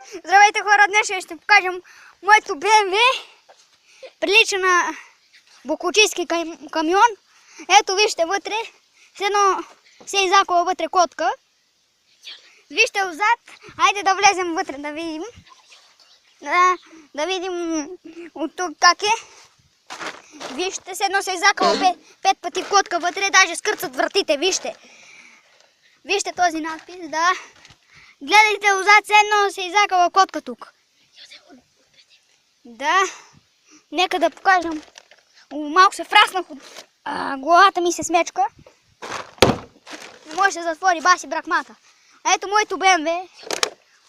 Здравейте хора, днес ще покажем моето БМВ. Прилича на буклучийски камион. Ето вижте вътре, с едно се изакова вътре котка. Вижте отзад, айде да влезем вътре да видим. Да видим от тук как е. Вижте, с едно се изакава пет пъти котка вътре, даже скърцат вратите, вижте. Вижте този надпис, да. Гледайте отзад, с едно се изакава котка тук. Да, нека да покажем. Малко се фраснах от главата ми се смечка. Не може да се затвори баси бракмата. Ето моето БМВ,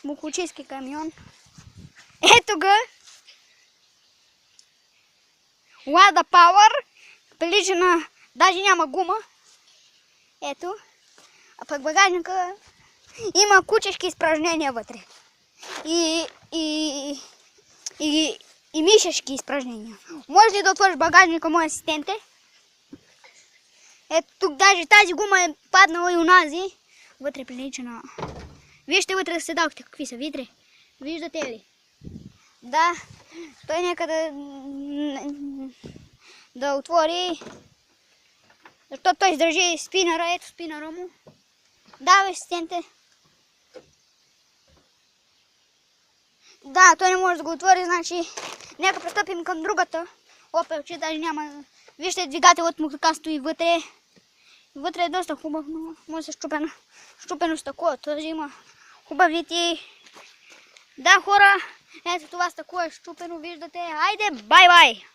буклучийски камион. Ето го. Лада Пауър. Прилича на... даже няма гума. Ето. А пък багажника има кучешки изпражнения вътре. И мишешки изпражнения. Може ли да отвориш багажника, мой асистенте? Ето тук даже тази гума е паднала и унази. Вътре прилича на... Вижте вътре седалките какви са, видите? Виждате ли? Да, той нека да отвори, защото той издържи спинъра, ето спинъра му. Да, асистенте. Да, той не може да го отвори, значи нека пристъпим към другата. Опел, че даже няма... Вижте, двигателът му така стои вътре. Вътре е доста хубав, но може да се щупено стъкло. Този има хубавите. Да, хора, ето това стъкло е щупено, виждате. Айде, бай-бай!